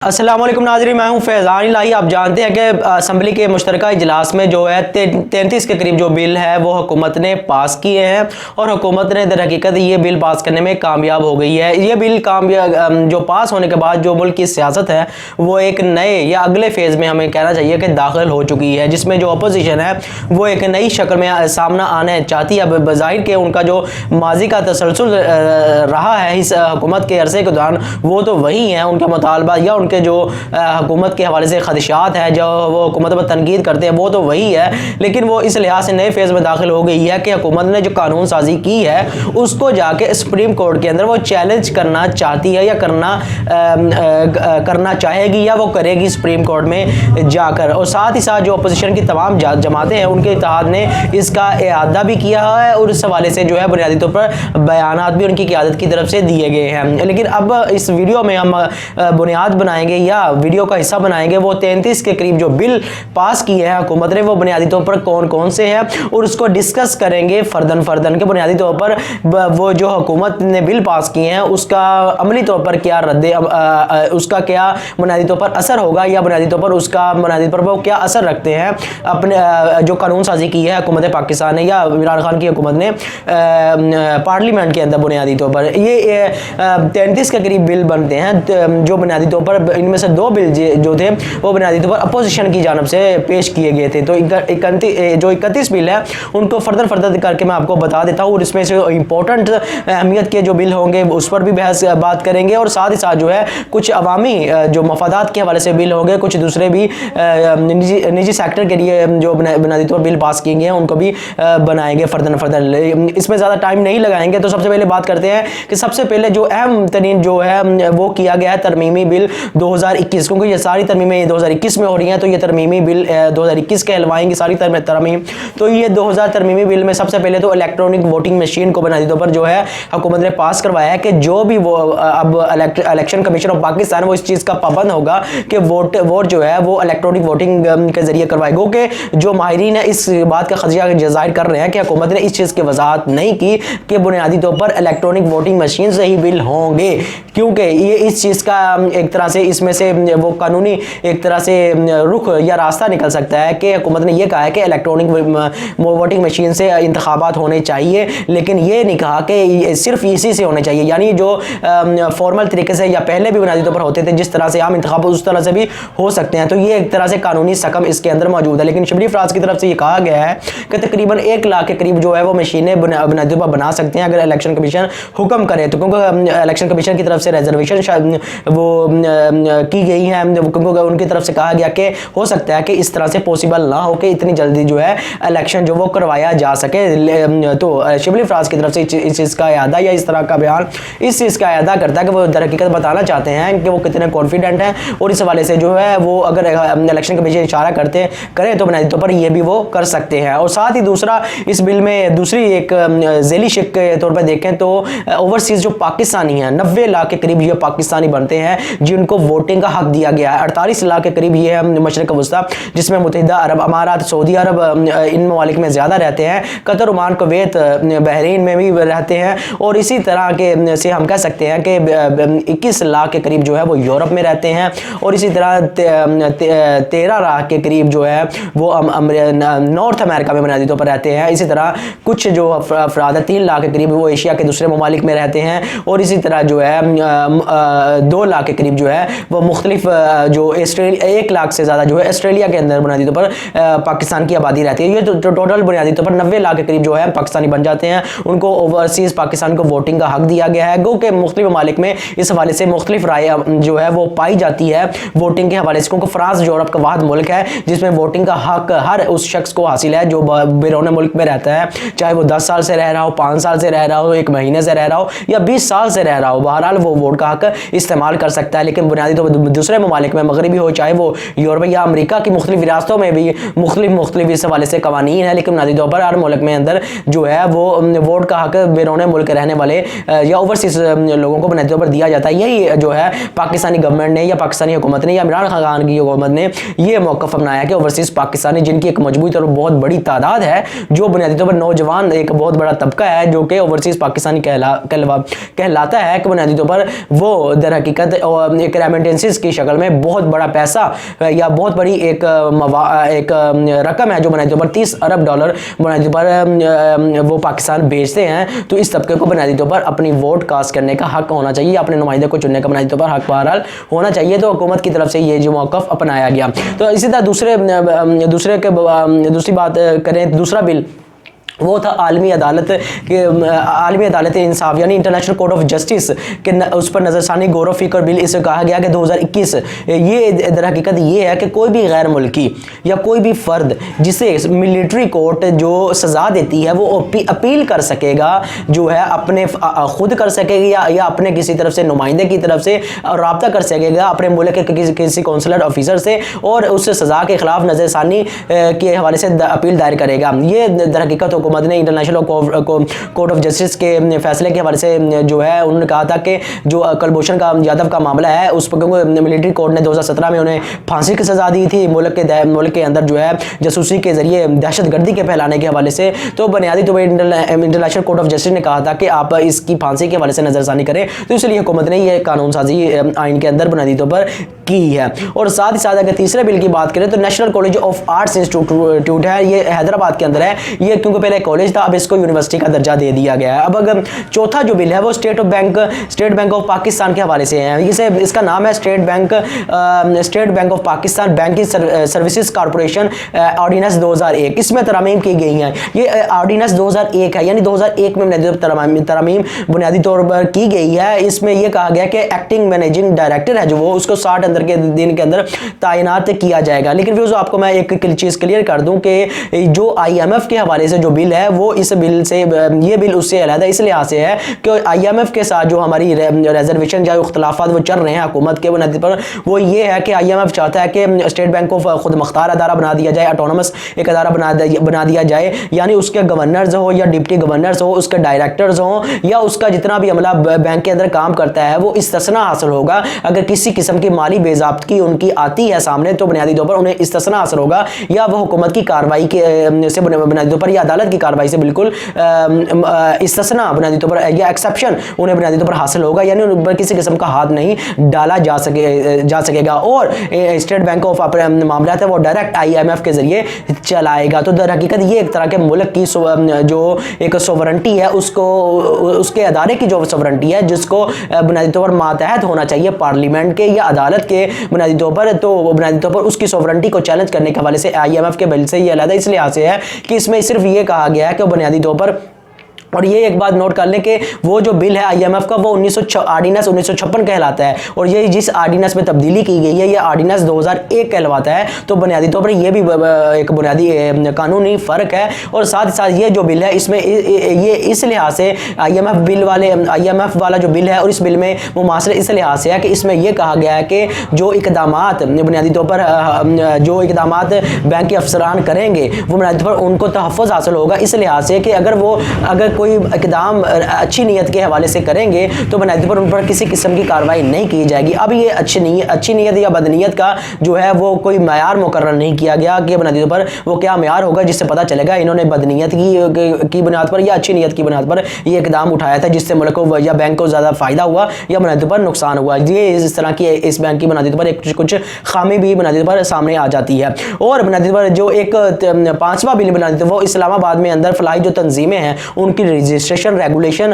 अस्सलाम वालेकुम नाज़रीन, मैं हूं फैज़ान इलाही। आप जानते हैं कि असम्बली के मुश्तरका इजलास में जो है 33 के करीब जो बिल है वो हुकूमत ने पास किए हैं और हुकूमत ने दर हकीकत ये बिल पास करने में कामयाब हो गई है। ये बिल कामयाब जो पास होने के बाद जो मुल्क की सियासत है वो एक नए या अगले फेज़ में हमें कहना चाहिए कि दाखिल हो चुकी है, जिसमें जो अपोजिशन है वो एक नई शक्ल में सामना आने चाहती है। बज़ाहिर के उनका जो माजी का तसलसल रहा है इस हुकूमत के अरसे के दौरान वो तो वही है, उनके मुतालबा या के जो हुकूमत के हवाले से खदशात हैं जो वो हुकूमत पर तनकीद करते हैं वो तो वही है, लेकिन वो इस लिहाज से नए फेज़ में दाखिल हो गई है कि हुकूमत ने जो कानून साजी की है उसको जाके सुप्रीम कोर्ट के अंदर वो चैलेंज करना चाहती है या करना चाहेगी या वो करेगी सुप्रीम कोर्ट में जाकर। और साथ ही साथ जो अपोजिशन की तमाम जमातें हैं उनके इत्तेहाद ने इसका इआदा भी किया है और इस हवाले से जो है बुनियादी तौर पर बयानात भी उनकी क़यादत की तरफ से दिए गए हैं। लेकिन अब इस वीडियो में हम बुनियाद बनाएंगे या वीडियो का हिस्सा बनाएंगे वो 33 के करीब जो बिल पास किए हैं हुकूमत ने वो बुनियादी तौर पर कौन कौन से हैं और उसको डिस्कस करेंगे फर्दन के बुनियादी तौर पर वो जो हुकूमत ने बिल पास किए हैं उसका अमली तौर पर क्या उसका क्या बुनियादी तौर पर असर होगा या बुनियादी तौर पर उसका बुनियादी तौर पर वो क्या असर रखते हैं अपने जो कानून साजी की है हुकूमत पाकिस्तान ने या इमरान खान की हुकूमत ने पार्लियामेंट के अंदर। बुनियादी तौर पर ये 33 के करीब बिल बनते हैं जो बुनियादी तौर पर इनमें से 2 बिल जो थे वो बुनियादी तौर पर अपोजिशन की जानब से पेश किए गए थे। तो 31 बिल है उनको फर्दर करके मैं आपको बता देता हूँ और इसमें से इंपॉर्टेंट अहमियत के जो बिल होंगे उस पर भी बात करेंगे और साथ ही साथ जो है कुछ अवामी जो मफादात के हवाले से बिल होंगे, कुछ दूसरे भी निजी सेक्टर के लिए जो बुनियादी तौर पर बिल पास किए हैं उनको भी बनाएंगे फर्दर। इसमें ज़्यादा टाइम नहीं लगाएंगे। तो सबसे पहले बात करते हैं कि सबसे पहले जो अहम तरीन जो है वो किया गया है तरमीमी बिल 2021, क्योंकि ये सारी तरमीमें 2021 में हो रही हैं तो ये तरमीमी बिल 2021 कहलवाएंगी सारी तरमीम। तो ये 2000 तरमीमी बिल में सबसे पहले तो इलेक्ट्रॉनिक वोटिंग मशीन को बुनियादी तौर पर जो है हुकूमत ने पास करवाया है कि जो भी वो अब इलेक्शन कमीशन ऑफ पाकिस्तान वो इस चीज़ का पाबंद होगा कि वोट जो है वो इलेक्ट्रॉनिक वोटिंग के जरिए करवाएगा। कि जो माहिरीन है इस बात का खदशा जाहिर कर रहे हैं कि हुकूमत ने इस चीज़ की वजाहत नहीं की कि बुनियादी तौर पर इलेक्ट्रॉनिक वोटिंग मशीन से ही बिल होंगे, क्योंकि ये इस चीज़ का एक तरह से इसमें से वो कानूनी एक तरह से रुख या रास्ता निकल सकता है कि हुकूमत ने यह कहा है कि इलेक्ट्रॉनिक वोटिंग मशीन से इंतखाबात होने चाहिए, लेकिन ये नहीं कहा कि सिर्फ इसी से होने चाहिए। यानी जो फॉर्मल तरीके से या पहले भी बुनियादी तौर पर होते थे जिस तरह से आम इंतखाब उस तरह से भी हो सकते हैं। तो ये एक तरह से कानूनी सकम इसके अंदर मौजूद है। लेकिन शबरी अफराज की तरफ से ये कहा गया है कि तकरीबन 1 लाख के करीब जो है वो मशीनें बुनियादी तौर पर बना सकते हैं अगर इलेक्शन कमीशन हुक्म करे तो, क्योंकि इलेक्शन कमीशन की तरफ से रिजर्वेशन वो की गई है, क्योंकि उनकी तरफ से कहा गया कि हो सकता है कि इस तरह से पॉसिबल ना हो कि इतनी जल्दी जो है इलेक्शन जो वो करवाया जा सके। तो शिबली अफराज की तरफ से इस चीज़ का इआदा या इस तरह का बयान इस चीज़ का इआदा करता है कि वो दर हकीकत बताना चाहते हैं कि वो कितने कॉन्फिडेंट हैं और इस हवाले से जो है वो अगर इलेक्शन कमीशन इशारा करें तो बुनियादी तौर पर ये भी वो कर सकते हैं। और साथ ही दूसरा इस बिल में दूसरी एक ज़ैली शिक के तौर पर देखें तो ओवरसीज़ जो पाकिस्तानी हैं 90 लाख के करीब ये पाकिस्तानी बनते हैं जिनको वोटिंग का हक दिया गया है। 48 लाख के करीब ये है मशरिक़ वस्ता जिसमें मुत्तहिदा अरब अमारात, सऊदी अरब इन ममालिक में ज़्यादा रहते हैं, कतर, ओमान, कुवैत, बहरीन में भी रहते हैं और इसी तरह के से हम कह सकते हैं कि 21 लाख के करीब जो है वो यूरोप में रहते हैं और इसी तरह 13 लाख के करीब जो है वो नॉर्थ अमेरिका में बुनियादी तौर पर रहते हैं। इसी तरह कुछ जो अफराद है 3 लाख के करीब वो एशिया के दूसरे ममालिक में रहते हैं और इसी तरह जो है 2 लाख के करीब जो है वो मुख्तलिफ जो ऑस्ट्रेलिया 1 लाख से ज़्यादा जो है ऑस्ट्रेलिया के अंदर बुनियादी तौर पर पाकिस्तान की आबादी रहती है। ये तो टोटल बुनियादी तौर पर 90 लाख के करीब जो है पाकिस्तानी बन जाते हैं। उनको ओवरसीज़ पाकिस्तान को वोटिंग का हक दिया गया है, क्योंकि मुख्तलिफ ममालिक में इस हवाले से मुख्तलिफ राय जो है वो पाई जाती है वोटिंग के हवाले से, क्योंकि फ्रांस यूरोप का वाहिद मुल्क है जिसमें वोटिंग का हक हर उस शख्स को हासिल है जो बैरून मुल्क में रहता है, चाहे वो 10 साल से रह रहा हो, 5 साल से रह रहा हो, 1 महीने से रह रहा हो या 20 साल से रह रहा हो, बहरहाल वो वोट का हक इस्तेमाल कर सकता है। लेकिन बुनियादी तौर पर दूसरे ममालिक में मगरबी हो, चाहे वो यूरोप या अमेरिका की मुख्तलिफ रियासतों में भी मुख्तलिफ इस हवाले से कवानीन है, लेकिन बुनियादी तौर पर हर मुल्क में अंदर जो है वो वोट का हक बैरून मुल्क रहने वाले या ओवरसीज लोगों को बुनियादी तौर पर दिया जाता है। यही जो है पाकिस्तानी गवर्नमेंट ने या पाकिस्तानी हुकूमत ने या इमरान खान की हुकूमत ने ये मौक़िफ़ अपनाया कि ओवरसीज़ पाकिस्तानी जिनकी एक मजबूत और बहुत बड़ी तादाद है, जो बुनियादी तौर पर नौजवान एक बहुत बड़ा तबका है जो कि ओवरसीज़ पाकिस्तानी कहलाता है, कि बुनियादी तौर पर वो दर हकीकत एक रेमिटेंसेस की शक्ल में बहुत बड़ा पैसा या बहुत बड़ी एक रकम है जो बुनियादी तौर पर $30 अरब बुनियादी तौर पर वो पाकिस्तान भेजते हैं। तो इस तबके को बुनियादी तौर पर अपनी वोट कास्ट करने का हक होना चाहिए, अपने नुमाइंदे को चुनने का बुनियादी तौर पर हक बहरहाल होना चाहिए। तो हुकूमत की तरफ से ये जो मौक़िफ़ अपनाया गया। तो इसी तरह दूसरी बात करें, दूसरा बिल वो था आलमी अदालत इंसाफ यानी इंटरनेशनल कोर्ट ऑफ जस्टिस के उस पर नज़रसानी गौर फ़िक्र बिल। इसे कहा गया कि 2021 ये दर हकीकत ये है कि कोई भी गैर मुल्की या कोई भी फ़र्द जिसे मिलिट्री कोर्ट जो सज़ा देती है वो अपील कर सकेगा, जो है अपने खुद कर सकेगा या अपने किसी तरफ से नुमाइंदे की तरफ से रब्ता कर सकेगा अपने मुल्क के किसी कौंसलर ऑफिसर से और उस सज़ा के ख़िलाफ़ नज़रसानी के हवाले से अपील दायर करेगा। ये दर हकीकत हुकूमत ने इंटरनेशनल कोर्ट ऑफ जस्टिस के फैसले के हवाले से जो है उन्होंने कहा था कि जो कुलभूषण यादव का मामला है उस पर क्योंकि मिलिट्री कोर्ट ने 2017 में उन्हें फांसी की सज़ा दी थी मुल्क के अंदर जो है जासूसी के जरिए दहशतगर्दी के फैलाने के हवाले से। तो बुनियादी तौर पर इंटरनेशनल कोर्ट ऑफ जस्टिस ने कहा था कि आप इसकी फांसी के हवाले से नज़रसानी करें। तो इसलिए हुकूमत ने यह कानून साजी आइन के अंदर बुनियादी तौर पर की है। और साथ ही साथ अगर तीसरे बिल की बात करें तो national college of arts institute है, ये हैदराबाद के अंदर है। ये क्योंकि पहले कॉलेज था, अब इसको यूनिवर्सिटी का दर्जा दे दिया गया है। अब अगर चौथा जो बिल है वो स्टेट बैंक ऑफ पाकिस्तान के हवाले से है। इसका नाम है state bank of Pakistan banking services corporation ordinance 2001। इसमें तरमीम की गई हैं। ये ऑर्डिनेंस 2001 है, यानी 2001 में तरमीम बुनियादी तौर पर की गई है। इसमें यह कहा गया कि एक्टिंग मैनेजिंग डायरेक्टर है जो वो उसको 60 के दिन के अंदर तैनात किया जाएगा। लेकिन व्यूज़ आपको मैं एक चीज़ क्लियर कर दूं कि जो IMF के हवाले से जो बिल है वो इस बिल से ये बिल उससे अलग है। इस लिहाज से है कि IMF के साथ जो हमारी रिजर्वेशन या इख्तलाफात वो चल रहे हैं हुकूमत के बुनियादी पर, वो ये है कि IMF चाहता है कि स्टेट बैंक को खुद मुख्तार अदारा बना दिया जाए, ऑटोनमस एक अदारा बना दिया जाए, यानी उसके गवर्नर्स हो या डिप्टी गवर्नर्स हो, उसके डायरेक्टर्स हो या उसका जितना भी अमला बैंक के अंदर काम करता है वो इस्तिस्ना हासिल होगा। अगर किसी किस्म की माली बेज़ाब्तगी उनकी आती है सामने तो बुनियादी तौर पर उन्हें इस्तिस्ना हासिल होगा, या वह हुकूमत की कार्रवाई से बुनियादी तौर पर या अदालत की कार्रवाई से बिल्कुल इस्तिस्ना बुनियादी तौर पर या एक्सेप्शन उन्हें बुनियादी तौर पर हासिल होगा, यानी उन पर किसी किस्म का हाथ नहीं डाला जा सकेगा। और स्टेट बैंक ऑफ मामला है वो डायरेक्ट IMF के जरिए चलाएगा। तो दर हकीकत ये एक तरह के मुल्क की जो एक सोवरेंटी है उसको उसके अदारे की जो सोवरेंटी है जिसको बुनियादी तौर पर मातहत होना चाहिए पार्लियामेंट के या अदालत के बुनियादी तौर पर, तो बुनियादी तौर पर उसकी सोवरेंटी को चैलेंज करने के हवाले से IMF के बिल से ये अलग है। इस लिहाज से है कि इसमें सिर्फ ये कहा गया है कि बुनियादी तौर पर, और ये एक बात नोट कर लें कि वो जो बिल है IMF का वो ऑर्डिनेंस 1956 कहलाता है, और ये जिस ऑर्डिनेंस में तब्दीली की गई है ये ऑर्डिनेंस 2001 कहलाता है। तो बुनियादी तौर पर ये भी एक बुनियादी कानूनी फ़र्क है। और साथ ही साथ ये जो बिल है इसमें ये इस लिहाज से IMF वाला जो बिल है और इस बिल में मुमासले इस लिहाज से है कि इसमें यह कहा गया है कि जो इक़दामात बुनियादी तौर पर जो इक़दामात बैंक के अफसरान करेंगे वो बुनियादी तौर पर उनको तहफ़्फ़ुज़ हासिल होगा। इस लिहाज से कि अगर कोई इक़दाम अच्छी नीयत के हवाले से करेंगे तो बुनियादी तौर पर उन पर किसी किस्म की कार्रवाई नहीं की जाएगी। अब ये अच्छी नीयत या बदनीयत का जो है वो कोई मयार मुकर्रर नहीं किया गया कि बुनियादी तौर पर वो क्या मयार होगा जिससे पता चलेगा इन्होंने बदनीयत की बुनियाद पर या अच्छी नीयत की बुनियाद पर ये इक़दाम उठाया था जिससे मुल्क को या बैंक को ज़्यादा फ़ायदा हुआ या बुनियादी तौर पर नुकसान हुआ। ये इस तरह की इस बैंक की बुनियादी तौर पर कुछ खामी भी बुनियादी तौर पर सामने आ जाती है। और बुनियादी तौर पर जो एक 5वां बिल बुनियादी तौर वो इस्लामाबाद में अंदर फलाई जो तंजीमें हैं उनकी रजिस्ट्रेशन रेगुलेशन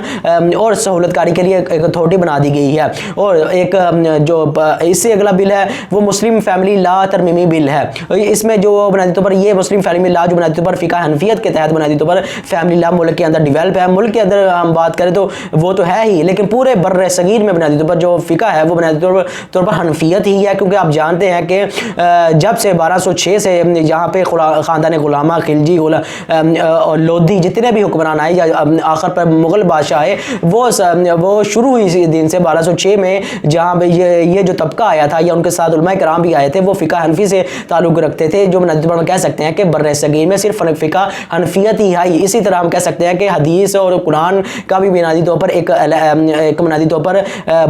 और सहूलतकारी के लिए एक अथॉरिटी बना दी गई है। और एक जो इससे अगला बिल है वो मुस्लिम फैमिली लॉ तरमीमी बिल है। इसमें जो बुनियादी तौर पर ये मुस्लिम फैमिली लॉ जो बुनियादी तौर पर फ़िक़्ह हनफियत के तहत बुनियादी तौर पर फैमिली लॉ मुल्क के अंदर डेवलप है। मुल्क के अंदर हम बात करें तो वो तो है ही, लेकिन पूरे बर्र सगीर में बुनियादी तौर पर जो फ़िक़्ह है वो बुनियादी तौर पर हनफियत ही है, क्योंकि आप जानते हैं कि जब से 1206 से यहाँ पे ख़ानदान गुलामा खिलजी और लोधी जितने भी हुक्मरान आए या आखिर पर मुग़ल बादशाह है वो शुरू हुई इसी दिन से 1206 में जहाँ पे ये जो तबका आया था या उनके साथ उलमाए कराम भी आए थे वो फ़िक़्ह हनफी से ताल्लुक़ रखते थे, जो बुनियादी तौर पर कह सकते हैं कि बर्र सगीर में सिर्फ फ़िक़्ह हनफियत ही आई। इसी तरह हम कह सकते हैं कि हदीस और कुरान का भी बुनियादी तौर पर एक बुनियादी तौर पर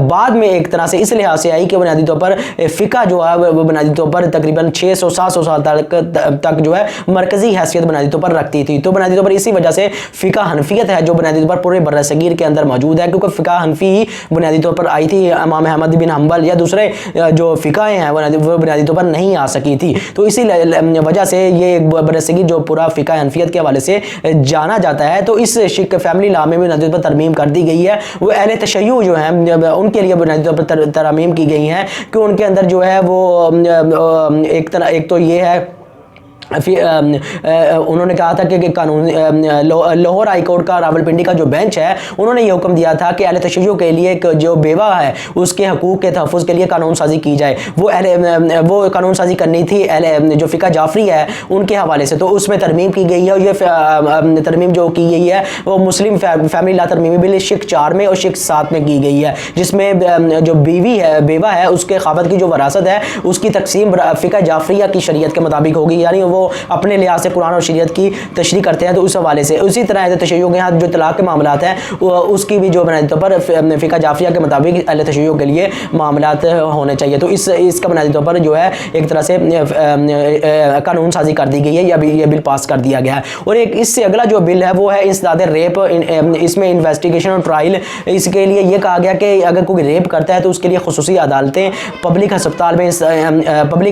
बाद में एक तरह से इस लिहाज से आई कि बुनियादी तौर पर फ़िक़्ह जो है वो बुनियादी तौर पर तकरीबन 600-700 साल तक जो है मरकज़ी हैसियत बुनियादी तौर पर रखती थी। तो बुनियादी तौर पर इसी वजह से फ़िक़्ह हनफियत हनफियत है जो बुनियादी तौर पर पूरे बर्रसगीर के अंदर मौजूद है, क्योंकि फ़िक़्ह हनफी ही बुनियादी तौर पर आई थी। इमाम अहमद बिन हम्बल या दूसरे जो फ़िक़्ह हैं वो बुनियादी तौर पर नहीं आ सकी थी। तो इसी वजह से ये बर्रसगीर जो पूरा फ़िक़्ह हनफियत के हवाले से जाना जाता है। तो इस शिक फैमिली लॉ में भी बुनियादी तौर पर तरमीम कर दी गई है। वो अहले तशय्युअ जो हैं उनके लिए बुनियादी तौर पर तरमीम की गई हैं कि उनके अंदर जो है वो एक तो ये है, उन्होंने कहा था कि कानून लाहौर हाई कोर्ट का रावलपिंडी का जो बेंच है उन्होंने ये हुक्म दिया था कि अहले तशय्युअ के लिए जो बेवा है उसके हकूक़ के तहफ़्फ़ुज़ के लिए कानून साजी की जाए। वो कानून साजी करनी थी जो फ़िक़्ह जाफ़री है उनके हवाले से। तो उसमें तरमीम की गई है और ये तरमीम जो की गई है वो मुस्लिम फैमिली लॉ तरमीमी बिल शिक 4 में और शिक 7 में की गई है, जिसमें जो बेवा है उसके ख़ावंद की जो वरासत है उसकी तकसीम फ़िक़्ह जाफ़रिया की शरीयत के मुताबिक होगी, यानी वो अपने लिहाज से कुरान और शरीयत की तशरीह करते हैं। तो उस हवाले से उसी तरह तशय्युअ के यहाँ जो तलाक के मामलात हैं उसकी भी जो बुनियादी तौर पर फ़िक़्ह जाफ़रिया के मुताबिक अहले तशय्युअ के लिए मामलात होने चाहिए। तो इसका बुनियादी तौर पर जो है एक तरह से कानून साजी कर दी गई है या ये बिल पास कर दिया गया है। और एक इससे अगला जो बिल है वो है इंसदाद रेप। इसमें इन्वेस्टिगेशन और ट्रायल, इसके लिए ये कहा गया कि अगर कोई रेप करता है तो उसके लिए खुसूसी अदालतें पब्लिक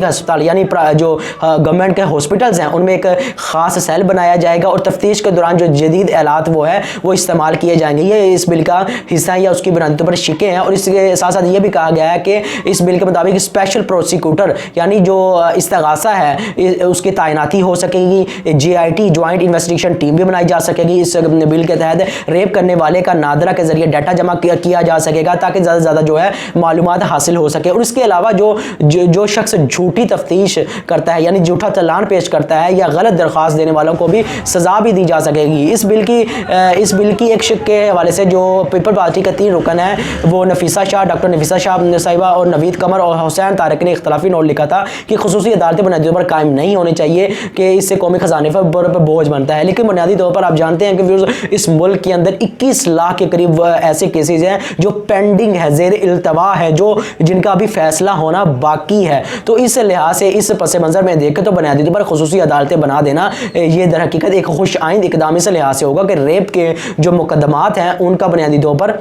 अस्पताल यानी जो गवर्नमेंट के हॉस्पिटल्स हैं उनमें एक ख़ास सेल बनाया जाएगा और तफ्तीश के दौरान जो जदीद आलात वो इस्तेमाल किए जाएंगे। ये इस बिल का हिस्सा है या उसकी बुनियादी तौर पर शिकें हैं। और इसके साथ साथ ये भी कहा गया है कि इस बिल के मुताबिक स्पेशल प्रोसिक्यूटर यानी जो इस्तगासा है उसकी तैनाती हो सकेगी। JIT जॉइंट इन्वेस्टिगेशन टीम भी बनाई जा सकेगी। इस बिल के तहत रेप करने वाले का नादरा के जरिए डाटा जमा किया जा सकेगा ताकि ज़्यादा से ज़्यादा जो है मालूमात हासिल हो सके। और इसके अलावा जो शख्स झूठी तफ्तीश करता है यानी झूठा चालान पेश करता है या गलत दरख्वास्त देने वालों को भी सज़ा भी दी जा सकेगी। इस बिल की एक शिक के हवाले से जो पीपल पार्टी के 3 रुकन हैं वो नफीसा शाह, डॉक्टर नफीसा शाह साहिबा और नवीद कमर और हुसैन तारिक ने इख्तलाफी नोट लिखा था कि खुसूसी अदालतें बुनियादी तौर पर कायम नहीं होनी चाहिए कि इससे कौमी खजाने पर बोझ बनता है। लेकिन बुनियादी तौर पर आप जानते हैं कि इस मुल्क के अंदर 21 लाख के करीब ऐसे केसेज हैं जो पेंडिंग है, ज़ेर इल्तवा है, जिनका अभी फैसला होना बाकी है। तो इस लिहाज से इस पस मंज़र में देखें तो बुनियादी तौर पर खुसूसी अदालतें बना देना ये दर हकीकत एक खुश आइंद इक़दाम इस लिहाज से होगा कि रेप के जो मुकदमात हैं उनका बुनियादी तौर पर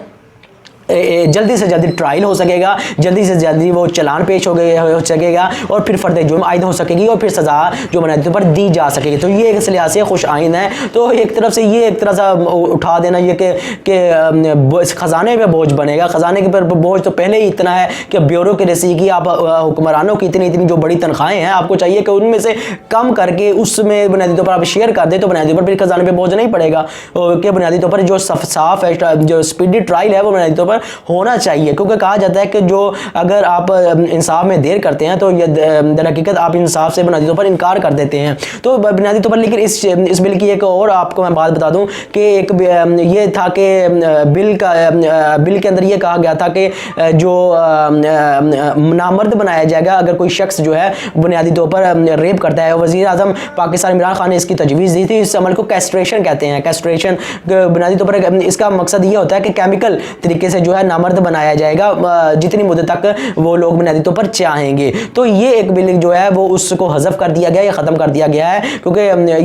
जल्दी से जल्दी ट्रायल हो सकेगा, जल्दी से जल्दी वो चलान पेश हो सकेगा और फिर फर्द जुर्म आयद हो सकेगी और फिर सज़ा जो बुनियादी तौर पर दी जा सकेगी। तो ये इस लिहाज से खुश आइन है। तो एक तरफ से ये एक तरह से उठा देना ये कि ख़जाने पे बोझ बनेगा। ख़जाने के पर बोझ तो पहले ही इतना है कि ब्यूरो की रसी की आप हुक्मरानों की इतनी जो बड़ी तनख्वाहें हैं आपको चाहिए कि उनमें से कम करके उसमें बुनियादी तौर पर आप शेयर कर दें तो बुनियादी तौर पर फिर ख़जाने पर बोझ नहीं पड़ेगा। कि बुनियादी तौर पर जो साफ है जो स्पीडी ट्रायल है वो बुनियादी तौर पर होना चाहिए, क्योंकि कहा जाता है कि जो अगर आप इंसाफ में देर करते हैं तो ये दर हकीकत आप इंसाफ से बुनियादी तौर पर इनकार कर देते हैं। तो बुनियादी तौर पर लेकिन इस बिल की एक और आपको मैं बात बता दूं कि एक ये था कि बिल के अंदर ये कहा गया था कि जो नामर्द बनाया जाएगा अगर कोई शख्स जो है बुनियादी तौर पर रेप करता है। वज़ीर आज़म पाकिस्तान इमरान खान ने इसकी तजवीज़ दी थी। इस अमल को कैस्ट्रेशन कहते हैं। कैस्ट्रेशन बुनियादी तौर पर इसका मकसद ये होता है कि केमिकल तरीके से जो है नामर्द बनाया जाएगा जितनी मुद्दत तक वो लोग बुनियादी तौर पर चाहेंगे। तो ये एक बिल जो है वो उसको हज़फ कर दिया गया या ख़त्म कर दिया गया है, क्योंकि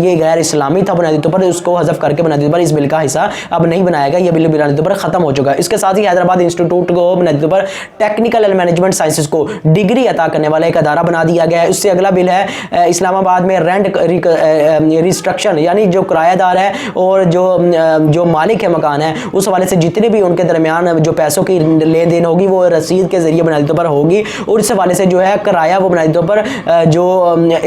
ये गैर इस्लामी था बुनियादी तौर पर। उसको हज़फ करके बुनियादी तौर पर इस बिल का हिस्सा अब नहीं बनाया गया। ये बिल बुनियादी तौर पर ख़त्म हो चुका है। इसके साथ ही हैदराबाद इंस्टीट्यूट को बुनियादी तौर पर टेक्निकल एंड मैनेजमेंट साइंसेज को डिग्री अता करने वाला एक अदारा बना दिया गया है। उससे अगला बिल है इस्लामाबाद में रेंट रिस्ट्रक्शन, यानी जो किरायादार है और जो मालिक है मकान है उस हवाले से जितने भी उनके दरमियान जो पैसों की लेन देन होगी वो रसीद के जरिए बुनियादी तौर पर होगी। और इस हवाले से जो है किराया वो बुनियादी तौर पर जो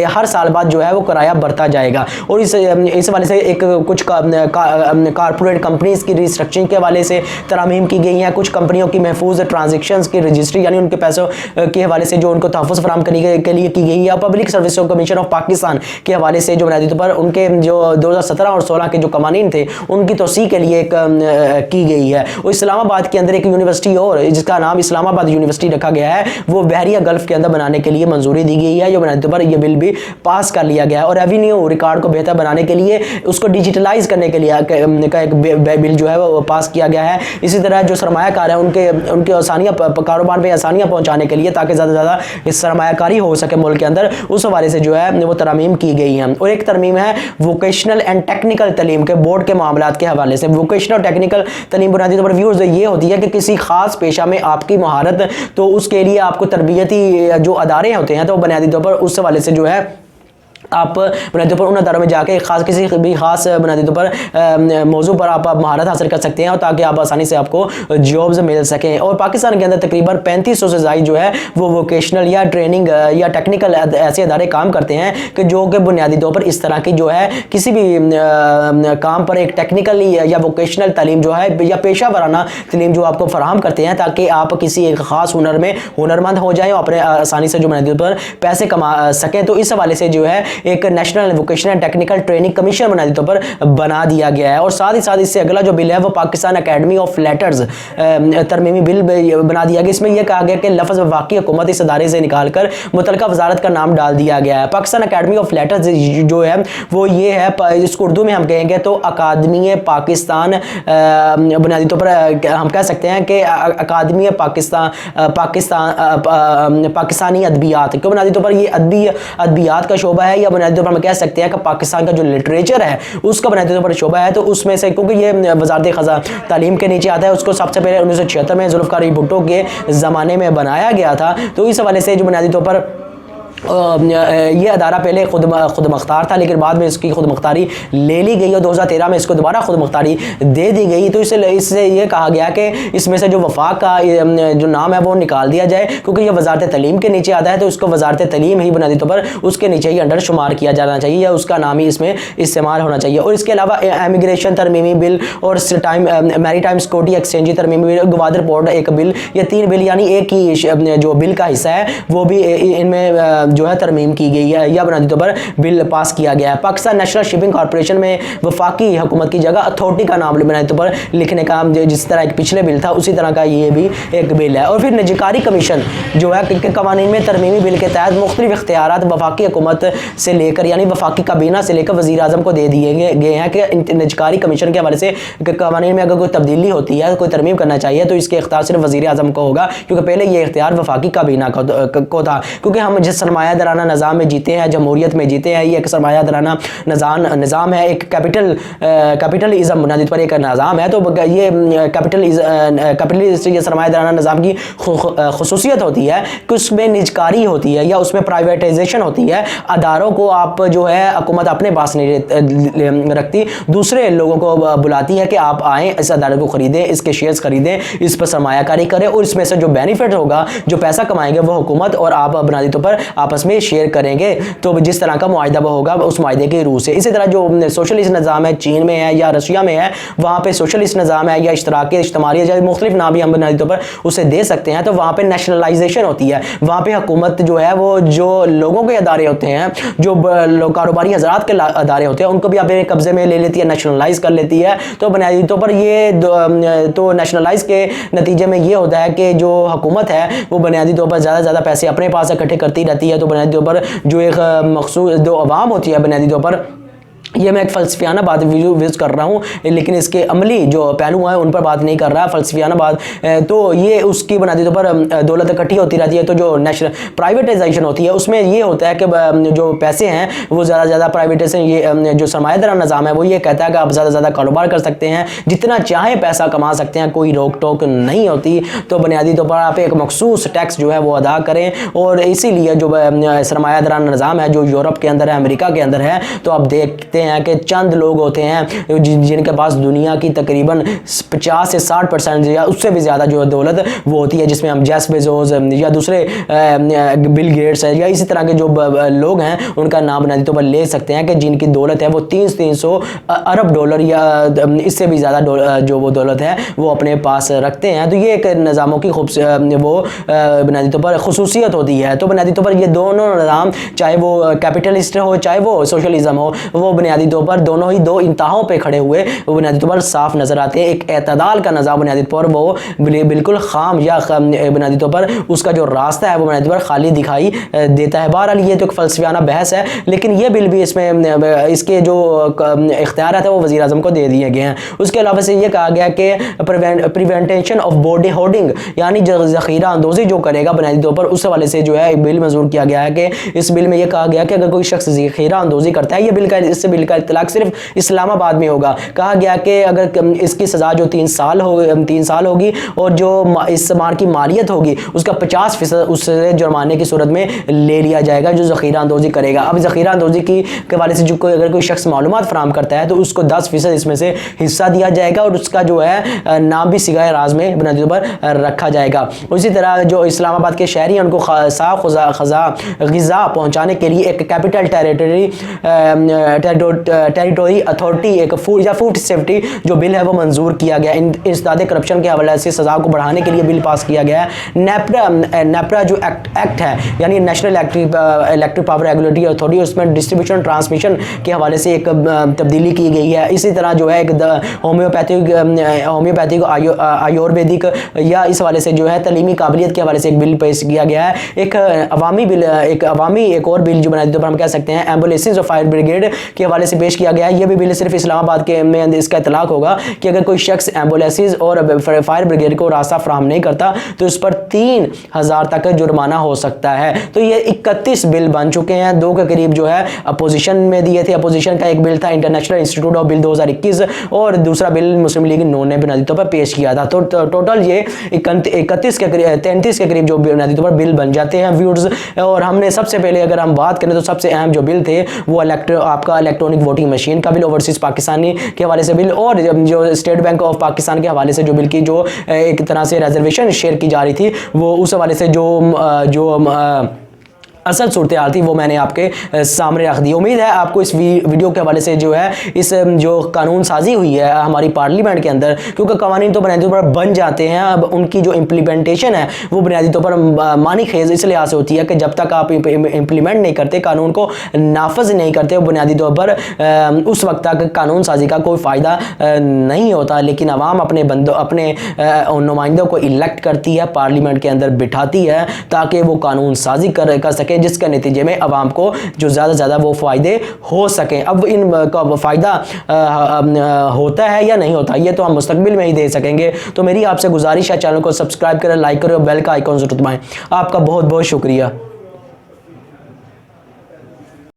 हर साल बाद जो है वो किराया बढ़ता जाएगा। और इस हवाले से एक कुछ कारपोरेट कंपनीज की रिस्ट्रक्चरिंग के हवाले से तरामीम की गई हैं। कुछ कंपनियों की महफूज ट्रांजेक्शन्स की रजिस्ट्री यानी उनके पैसों के हवाले से जो उनको तहफ़्फ़ुज़ फराहम करने के लिए की गई है। Public service commission of Pakistan के हवाले से जो बुनियादी तौर पर उनके जो 2017 और 16 के जो कवानीन थे उनकी तोसी के लिए की गई है। और इस्लामाबाद के अंदर अंदर एक यूनिवर्सिटी और जिसका नाम इस्लामाबाद यूनिवर्सिटी रखा गया है, वो बहरिया गल्फ के अंदर बनाने के लिए मंजूरी दी गई है, जो बुनियादी तौर पर यह बिल भी पास कर लिया गया है। और रेवेन्यू रिकॉर्ड को बेहतर बनाने के लिए, उसको डिजिटलाइज करने के लिए का एक बिल जो है वो पास किया गया है। इसी तरह जो सरमायाकार है उनके आसानियाँ, कारोबार में आसानियाँ पहुँचाने के लिए, ताकि ज़्यादा से ज़्यादा इस सरमायाकारी हो सके मुल्क के अंदर, उस हवाले से जो है वो तरमीम की गई है। और एक तरमीम है वोकेशनल एंड टेक्निकल तालीम के बोर्ड के मामलात के हवाले से। वोकेशनल टेक्निकल तालीम बुनियादी तौर पर व्यूज़ ये होती है कि किसी खास पेशा में आपकी महारत, तो उसके लिए आपको तरबियती जो अदारे होते हैं, तो बुनियादी तौर पर उस हवाले से जो है आप बुनियादी तौर पर उन अदारों में जाके किसी भी खास बुनियादी तौर पर मौजू पर आप महारत हासिल कर सकते हैं, और ताकि आप आसानी से आपको जॉब्स मिल सकें। और पाकिस्तान के अंदर तकरीबन 3500 से ज़ायद जो है वो वोकेशनल या ट्रेनिंग या टेक्निकल ऐसे अदारे काम करते हैं कि जो कि बुनियादी तौर पर इस तरह की जो है किसी भी काम पर एक टेक्निकल या वोकेशनल तालीम जो है या पेशा वराना तालीम जो आपको फराहम करते हैं, ताकि आप किसी एक ख़ास हुनर में हुनरमंद हो जाएँ और अपने आसानी से जो बुनियादी तौर पर पैसे कमा सकें। तो इस हवाले से जो है एक national vocational technical training commission बुनियादी तौर पर बना दिया गया है। और साथ ही साथ इससे अगला जो बिल है वो पाकिस्तान अकेडमी ऑफ लेटर्स तरमीमी बिल बना दिया गया। इसमें यह कहा गया कि लफ्ज़ वफाकी हुकूमत इस अदारे से निकालकर मुतलका वजारत का नाम डाल दिया गया है। पाकिस्तान अकेडमी ऑफ लेटर्स जो है वो ये है, इसको उर्दू में हम कहेंगे तो अकादमी पाकिस्तान, बुनियादी तौर पर हम कह सकते हैं कि अकादमी पाकिस्तानी अदबियात, क्यों बुनियादी तौर पर ये अदबियात का शोबा है, या बुनियादी तौर पर हम कह सकते हैं कि पाकिस्तान का जो लिटरेचर है उसका बुनियादी तौर पर शोबा है। तो उसमें से क्योंकि ये वज़ारत ख़ज़ा तालीम के नीचे आता है, उसको सबसे पहले 1976 में जुल्फ़िकार अली भुट्टो के ज़माने में बनाया गया था। तो इस हवाले से जो बुनियादी तौर पर ये अदारा पहले खुद मुख्तार था, लेकिन बाद में इसकी खुद मुख्तारी ले ली गई और 2013 में इसको दोबारा खुद मुख्तारी दे दी गई। तो इससे ये कहा गया कि इसमें से जो वफाक का जो नाम है वो निकाल दिया जाए, क्योंकि ये वजारत तलीम के नीचे आता है, तो इसको वजारत तलीम ही बुनियादी तौर पर उसके नीचे ही अंडर शुमार किया जाना चाहिए, या उसका नाम ही इसमें इस्तेमाल होना चाहिए। और इसके अलावा इमिग्रेशन तरमीमी बिल और मैरीटाइम सिक्योरिटी एक्सचेंज तरमीमी बिल, गवादर पोर्ट एक बिल, ये 3 बिल यानी एक ही जो बिल का हिस्सा है वो भी इनमें जो है तरमीम की गई है, या बुनियादी तौर पर बिल पास किया गया है। पाकिस्तान नेशनल शिपिंग कॉर्पोरेशन में वफाकी हुकूमत की जगह अथॉरिटी का नाम बुनियादी तौर पर लिखने का, जिस तरह एक पिछले बिल था उसी तरह का ये भी एक बिल है। और फिर निजीकारी कमीशन जो है कि कवानीन में तरमीमी बिल के तहत मुख्तलिफ इख्तियारात वफाकी हुकूमत से लेकर, यानी वफाकी काबीना से लेकर वज़ीर आज़म को दे दिए गए हैं कि निजीकारी कमीशन के हवाले से कवानीन में अगर कोई तब्दीली होती है, कोई तरमीम करना चाहिए, तो इसके इख्तियार सिर्फ वज़ीर आज़म को होगा, क्योंकि पहले ये इख्तियार वफाकी काबीना को था। क्योंकि हम जिस सरमायादाराना निज़ाम में जीते हैं, जमहूरियत में जीते हैं, ये एक सरमायादाराना निज़ाम है, एक कैपिटलिज्म बुनियादी पर एक निज़ाम है। तो ये कैपिटलिस्ट या सरमायादाराना निज़ाम की खुसूसियत होती है कि उसमें निजकारी होती है या उसमें प्राइवेटाइजेशन होती है। अदारों को आप जो है हुकूमत अपने पास नहीं रखती, दूसरे लोगों को बुलाती है कि आप आएँ, इस अदारे को ख़रीदें, इसके शेयर्स खरीदें, इस पर सरमायाकारी करें, और इसमें से जो बेनिफिट होगा, जो पैसा कमाएंगे वो हुकूमत और आप बुनियादी तौर पर आपस में शेयर करेंगे। तो जिस तरह का मुआहिदा होगा उस मुआहिदे के रूह से। इसी तरह जो सोशलिस्ट निज़ाम है, चीन में है या रशिया में है, वहाँ पे सोशलिस्ट निज़ाम है या इश्तराकी इज्तिमाई या मुख्तलिफ नाम भी हम बुनियादी तौर पर उसे दे सकते हैं। तो वहाँ पे नेशनलाइजेशन होती है, वहाँ पे हुकूमत जो है वो जो लोगों के अदारे होते हैं, जो कारोबारी हजरात के अदारे होते हैं, उनको भी अपने कब्जे में ले लेती है, नेशनलाइज कर लेती है। तो बुनियादी तौर पर ये तो नेशनलाइज के नतीजे में ये होता है कि जो हुकूमत है वो बुनियादी तौर पर ज़्यादा से ज़्यादा पैसे अपने पास इकट्ठे करती रहती है। तो बुनियादी तौर पर जो एक मखसूस जो अवाम होती है, बुनियादी तौर पर ये मैं एक फ़लसफ़ियाना बात विज़ कर रहा हूँ, लेकिन इसके अमली जो पहलू हैं उन पर बात नहीं कर रहा, फ़लसफ़ियाना बात। तो ये उसकी बुनियादी तौर पर दौलत इकट्ठी होती रहती है। तो जो नेशनल प्राइवेटाइजेशन होती है उसमें ये होता है कि जो पैसे हैं वो ज़्यादा से ज़्यादा प्राइवेटाइजेशन, ये जो सरमायादार निज़ाम है वो ये कहता है कि आप ज़्यादा से ज़्यादा कारोबार कर सकते हैं, जितना चाहे पैसा कमा सकते हैं, कोई रोक टोक नहीं होती। तो बुनियादी तौर पर आप एक मखसूस टैक्स जो है वो अदा करें। और इसीलिए जो सरमायादार निज़ाम है जो यूरोप के अंदर है, अमेरिका के अंदर है, तो आप देखते हैं कि चंद लोग होते हैं जिनके पास दुनिया की तकरीबन 50 से 60% या उससे भी ज़्यादा जो दौलत वो होती है, जिसमें हम जेफ बेजोस या दूसरे बिल गेट्स है या इसी तरह के जो लोग हैं उनका नाम बुनियादी तौर पर ले सकते हैं कि जिनकी दौलत है वो 300 अरब डॉलर या इससे भी ज़्यादा जो वो दौलत है वो अपने पास रखते हैं। तो ये एक निज़ामों की वो बुनियादी तौर पर खुसूसियत होती है। तो बुनियादी तौर पर ये दोनों निज़ाम, चाहे वो कैपिटलिस्ट हो चाहे वो सोशलिज्म हो, वो बुनियादी बुनियादी तौर पर दोनों ही दो इंतहाओं पे खड़े हुए वो बुनियादी तौर पर साफ नजर आते हैं। एक एतदाल का निज़ाम बुनियादी तौर पर वो बिल्कुल खाम या बुनियादी तौर पर उसका जो रास्ता है वो बुनियादी तौर पर खाली दिखाई देता है। बहरहाल ये तो एक फलसफियाना बहस है, लेकिन ये बिल भी इसमें इसके जो इख्तियार है वो वज़ीर आज़म को दे दिए गए हैं। उसके अलावा से ये कहा गया कि प्रिवेंटेशन ऑफ बॉडी होर्डिंग यानी ज़ख़ीरा अंदोज़ी जो करेगा बुनियादी तौर पर उस हवाले से जो है बिल मंजूर किया गया है कि इस बिल में यह कहा गया कि अगर कोई शख्स ज़ख़ीरा अंदोज़ी करता है, ये बिल का इससे बिल का इतलाक़ सिर्फ इस्लामाबाद में होगा। कहा गया कि अगर इसकी सज़ा जो 3 साल होगी और जो इस माल की मालियत होगी उसका 50% उससे जुर्माने की सूरत में ले लिया जाएगा जो ज़ख़ीरा अंदोज़ी करेगा। अब ज़ख़ीरा अंदोज़ी के हवाले से जो अगर कोई शख्स मालूमात फराहम करता है तो उसको 10% इसमें से हिस्सा दिया जाएगा और उसका जो है नाम भी सिगाए राज में बुनियादी तौर पर रखा जाएगा। उसी तरह जो इस्लामाबाद के शहरी हैं उनको साफ ग़िज़ा पहुँचाने के लिए एक कैपिटल टेरिटोरी अथॉरिटी एक फूड सेफ्टी जो बिल है वो मंजूर किया गया। इंसदाद करप्शन के हवाले से सज़ा को बढ़ाने के लिए बिल पास किया गया है। नेपरा जो एक्ट है यानी national electric power regulatory authority, उसमें डिस्ट्रीब्यूशन ट्रांसमिशन के हवाले से एक तब्दीली की गई है। इसी तरह जो है एक होम्योपैथिक आयुर्वेदिक या इस हवाले से जो है तलीमी काबिलियत के हवाले से एक बिल पेश किया गया है। एक और बिल जो बुनियादी तौर पर हम कह सकते हैं एम्बुलेंसेज और फायर ब्रिगेड के हवाले से पेश किया गया है। ये भी बिल सिर्फ इस्लामाबाद के में इसका इतलाक होगा कि अगर कोई शख्स एम्बुलेंसेज और फायर ब्रिगेड को रास्ता फराहम नहीं करता तो इस पर 3000 तक जुर्माना हो सकता है। तो ये 31 बिल बन चुके हैं। 2 के करीब जो है अपोजिशन में दिए थे। अपोजिशन का एक बिल था इंटरनेशनल इंस्टीट्यूट ऑफ बिल 2021 और दूसरा बिल मुस्लिम लीग नून ने बुनियादी तौर पर पेश किया था। तो टोटल ये 33 के करीब जो बुनियादी तौर पर बिल बन जाते हैं व्यूअर्स। और हमने सबसे पहले अगर हम बात करें तो सबसे अहम जो बिल थे वो आपका इलेक्ट्रॉनिक वोटिंग मशीन का बिल, ओवरसीज पाकिस्तानी के हवाले से बिल और जो स्टेट बैंक ऑफ पाकिस्तान के हवाले से जो बिल की जो एक तरह से रिजर्वेशन शेयर की जा रही थी वो उस हवाले से जो असल सूरत हाल थी वो मैंने आपके सामने रख दी। उम्मीद है आपको इस वीडियो के हवाले से जो है इस जो कानून साजी हुई है हमारी पार्लियामेंट के अंदर, क्योंकि कवानीन तो बुनियादी तौर पर बन जाते हैं, अब उनकी जो इम्प्लीमेंटेशन है वो बुनियादी तौर पर मानी खेज इस लिहाज से होती है कि जब तक आप इम्प्लीमेंट नहीं करते, कानून को नाफज नहीं करते, बुनियादी तौर पर उस वक्त तक कानून साजी का कोई फ़ायदा नहीं होता। लेकिन आवाम अपने नुमाइंदों को इलेक्ट करती है, पार्लियामेंट के अंदर बिठाती है ताकि वो कानून साजी कर सके जिसके नतीजे में आवाम को जो ज़्यादा से ज़्यादा वो फ़ायदे हो सकें। अब इन का फ़ायदा होता है या नहीं होता ये तो हम मुस्तकबिल में ही दे सकेंगे। तो मेरी आपसे गुजारिश है चैनल को सब्सक्राइब करें, लाइक करें और बेल का आइकॉन ज़रूर दबाएं। आपका बहुत बहुत शुक्रिया।